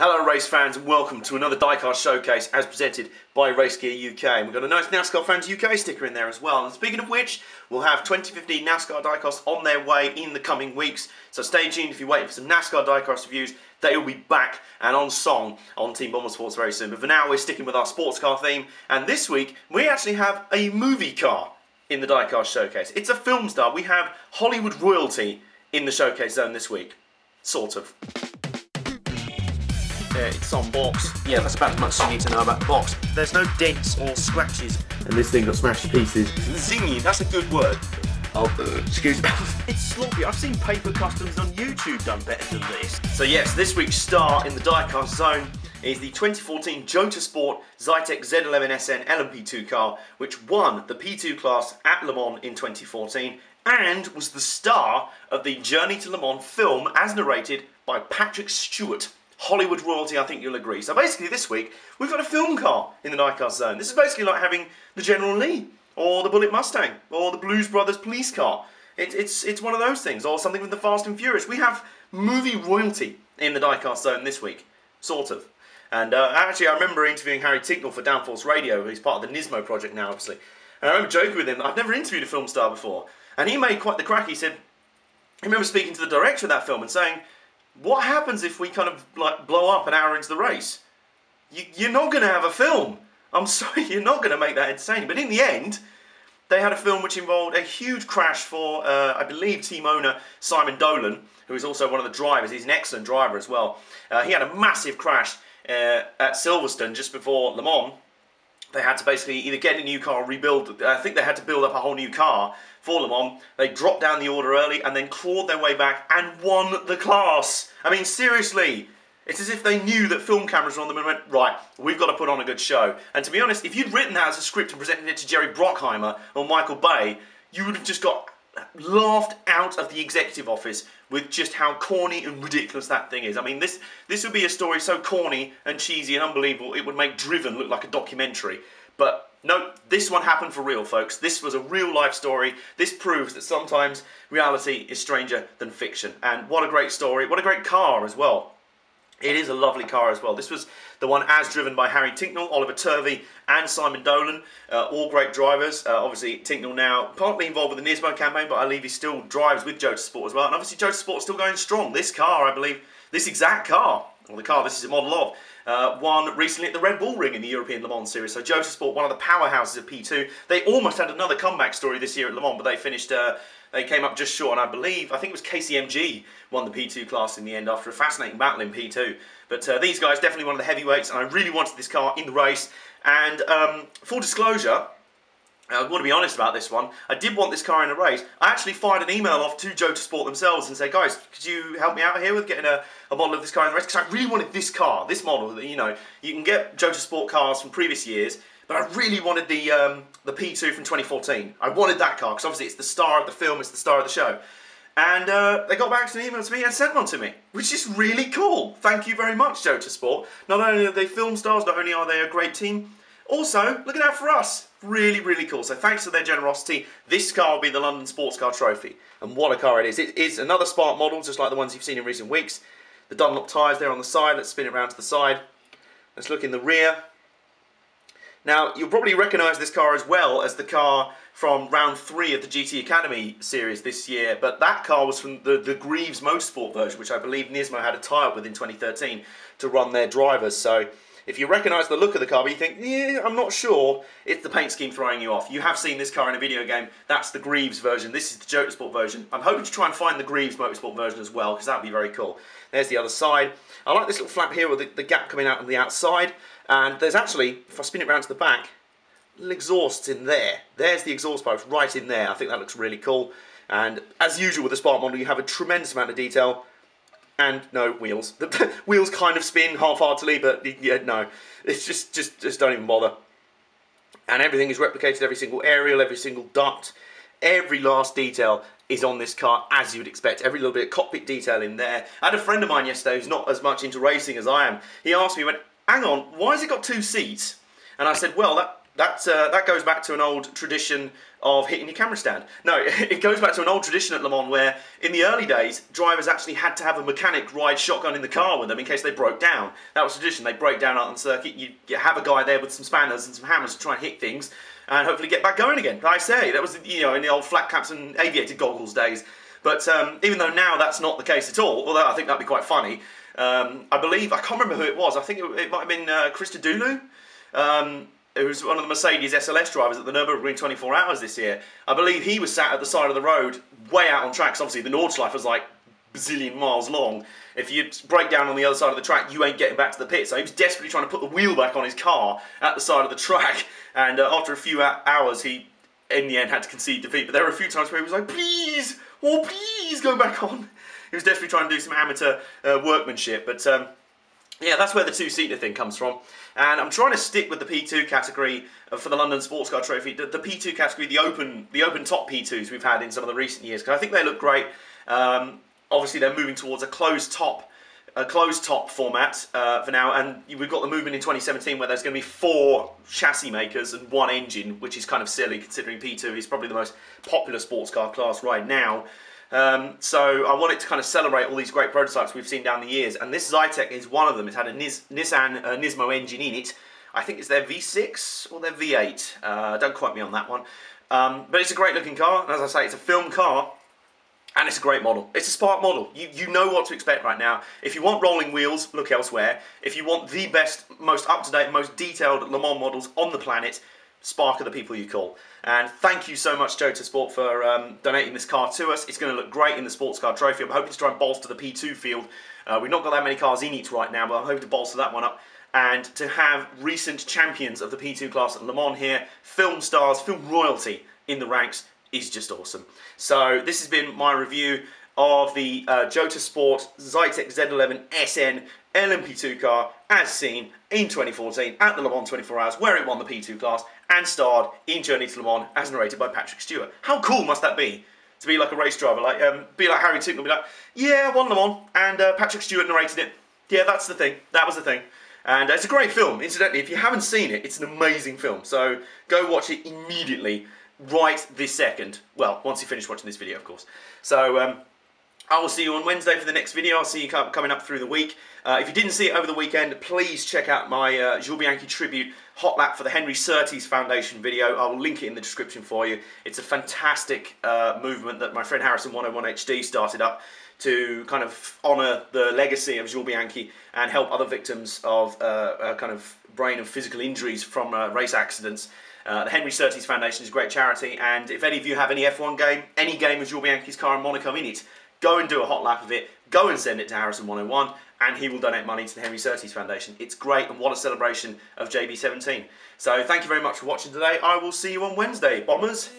Hello race fans and welcome to another Diecast showcase as presented by Race Gear UK. And we've got a nice NASCAR Fans UK sticker in there as well. And speaking of which, we'll have 2015 NASCAR Diecasts on their way in the coming weeks. So stay tuned if you're waiting for some NASCAR Diecast reviews. They will be back and on song on Team Bombersports very soon. But for now, we're sticking with our sports car theme. And this week, we actually have a movie car in the Diecast showcase. It's a film star. We have Hollywood royalty in the showcase zone this week. Sort of. It's on box. Yeah, that's about as much as you need to know about the box. There's no dents or scratches. And this thing got smashed to pieces. Zingy, that's a good word. Oh, excuse me. It's sloppy. I've seen paper customs on YouTube done better than this. So yes, this week's star in the Diecast zone is the 2014 JOTA Sport Zytek Z11SN LMP2 car, which won the P2 class at Le Mans in 2014 and was the star of the Journey to Le Mans film as narrated by Patrick Stewart. Hollywood royalty, I think you'll agree. So basically this week, we've got a film car in the Diecast zone. This is basically like having the General Lee, or the Bullet Mustang, or the Blues Brothers police car. It's one of those things, or something with the Fast and Furious. We have movie royalty in the Diecast zone this week, sort of. And actually, I remember interviewing Harry Tinknell for Downforce Radio, who's part of the Nismo project now, obviously. And I remember joking with him, I've never interviewed a film star before. And he made quite the crack. He said, I remember speaking to the director of that film and saying, what happens if we kind of like blow up an hour into the race? You're not going to have a film. I'm sorry, you're not going to make that entertaining. But in the end, they had a film which involved a huge crash for, I believe, team owner Simon Dolan, who is also one of the drivers. He's an excellent driver as well. He had a massive crash at Silverstone just before Le Mans. They had to basically either get a new car or rebuild. I think they had to build up a whole new car for Le Mans. They dropped down the order early and then clawed their way back and won the class. I mean, seriously, it's as if they knew that film cameras were on them and went, right, we've got to put on a good show. And to be honest, if you'd written that as a script and presented it to Jerry Bruckheimer or Michael Bay, you would have just got laughed out of the executive office with just how corny and ridiculous that thing is. I mean, this would be a story so corny and cheesy and unbelievable, it would make Driven look like a documentary. But no, this one happened for real, folks. This was a real life story. This proves that sometimes reality is stranger than fiction. And what a great story. What a great car as well. It is a lovely car as well. This was the one as driven by Harry Tinknell, Oliver Turvey and Simon Dolan. All great drivers. Obviously, Tinknell now partly involved with the Nismo campaign, but I believe he still drives with JOTA Sport as well. And obviously, JOTA Sport is still going strong. This car, I believe, this exact car, or the car this is a model of, won recently at the Red Bull Ring in the European Le Mans Series. So JOTA Sport, one of the powerhouses of P2. They almost had another comeback story this year at Le Mans, but they finished... They came up just short, and I think it was KCMG won the P2 class in the end after a fascinating battle in P2. But these guys, definitely one of the heavyweights, and I really wanted this car in the race. And full disclosure, I want to be honest about this one, I did want this car in a race. I actually fired an email off to JOTA Sport themselves and said, guys, could you help me out here with getting a model of this car in the race? Because I really wanted this car, this model. You know, you can get JOTA Sport cars from previous years, but I really wanted the P2 from 2014. I wanted that car, because obviously it's the star of the film, it's the star of the show. And they got back to an email to me and sent one to me, which is really cool. Thank you very much, JOTA Sport. Not only are they film stars, not only are they a great team, also, looking out for us. Really, really cool. So thanks for their generosity. This car will be the London Sports Car Trophy. And what a car it is. It is another Spark model, just like the ones you've seen in recent weeks. The Dunlop tyres there on the side. Let's spin it around to the side. Let's look in the rear. Now, you'll probably recognise this car as well as the car from round 3 of the GT Academy series this year, but that car was from the Greaves Motorsport version, which I believe Nismo had a tie-up with in 2013 to run their drivers. So if you recognise the look of the car, but you think, yeah, I'm not sure, it's the paint scheme throwing you off. You have seen this car in a video game. That's the Greaves version. This is the JOTA Sport version. I'm hoping to try and find the Greaves Motorsport version as well, because that would be very cool. There's the other side. I like this little flap here with the gap coming out on the outside. And there's actually, if I spin it round to the back, little exhausts in there. There's the exhaust pipes right in there. I think that looks really cool. And as usual with the Spark model, you have a tremendous amount of detail. And no wheels. The wheels kind of spin half-heartedly, but yeah, no. It's just don't even bother. And everything is replicated, every single aerial, every single duct, every last detail is on this car as you would expect. Every little bit of cockpit detail in there. I had a friend of mine yesterday who's not as much into racing as I am. He asked me, he went, hang on, why has it got 2 seats? And I said, well, that goes back to an old tradition of hitting your camera stand. No, it goes back to an old tradition at Le Mans where in the early days, drivers actually had to have a mechanic ride shotgun in the car with them in case they broke down. That was tradition. They break down out on the circuit, you have a guy there with some spanners and some hammers to try and hit things and hopefully get back going again. Like I say, that was, you know, in the old flat caps and aviator goggles days. But even though now that's not the case at all, although I think that'd be quite funny, I believe, I can't remember who it was, I think it might have been Christodoulou, who was one of the Mercedes SLS drivers at the Nürburgring 24 Hours this year. I believe he was sat at the side of the road, way out on tracks. Obviously, the Nordschleife was like a bazillion miles long. If you break down on the other side of the track, you ain't getting back to the pit. So he was desperately trying to put the wheel back on his car at the side of the track. And after a few hours, he, in the end, had to concede defeat. But there were a few times where he was like, please, oh, please go back on. He was desperately trying to do some amateur workmanship. But yeah, that's where the two-seater thing comes from. And I'm trying to stick with the P2 category for the London Sports Car Trophy. The P2 category, the open top P2s we've had in some of the recent years, because I think they look great. Obviously, they're moving towards a closed top format for now, and we've got the movement in 2017 where there's going to be 4 chassis makers and 1 engine, which is kind of silly considering P2 is probably the most popular sports car class right now. So I wanted to kind of celebrate all these great prototypes we've seen down the years, and this Zytek is one of them. It's had a Nissan Nismo engine in it. I think it's their V6 or their V8. Don't quote me on that one. But it's a great looking car, and as I say, it's a film car, and it's a great model. It's a Spark model. You know what to expect right now. If you want rolling wheels, look elsewhere. If you want the best, most up-to-date, most detailed Le Mans models on the planet, Spark are the people you call. And thank you so much, JOTA Sport, for donating this car to us. It's going to look great in the Sports Car Trophy. I'm hoping to try and bolster the P2 field. We've not got that many cars in it right now, but I'm hoping to bolster that one up. And to have recent champions of the P2 class at Le Mans here, film stars, film royalty in the ranks, is just awesome. So this has been my review of the JOTA Sport Zytek Z11 SN LMP2 car as seen in 2014 at the Le Mans 24 Hours, where it won the P2 class and starred in Journey to Le Mans as narrated by Patrick Stewart. How cool must that be? To be like a race driver, like be like Harry Tingle, be like, yeah, I won Le Mans and Patrick Stewart narrated it. Yeah, that's the thing. That was the thing. And it's a great film. Incidentally, if you haven't seen it, it's an amazing film. So go watch it immediately, right this second. Well, once you finish watching this video, of course. So I will see you on Wednesday for the next video. I'll see you coming up through the week. If you didn't see it over the weekend, please check out my Jules Bianchi tribute hot lap for the Henry Surtees Foundation video. I will link it in the description for you. It's a fantastic movement that my friend Harrison 101 HD started up to kind of honour the legacy of Jules Bianchi and help other victims of kind of brain and physical injuries from race accidents. The Henry Surtees Foundation is a great charity, and if any of you have any F1 game, any game with Jules Bianchi's car in Monaco in it, go and do a hot lap of it, go and send it to Harrison 101, and he will donate money to the Henry Surtees Foundation. It's great, and what a celebration of JB17. So thank you very much for watching today. I will see you on Wednesday, Bombers.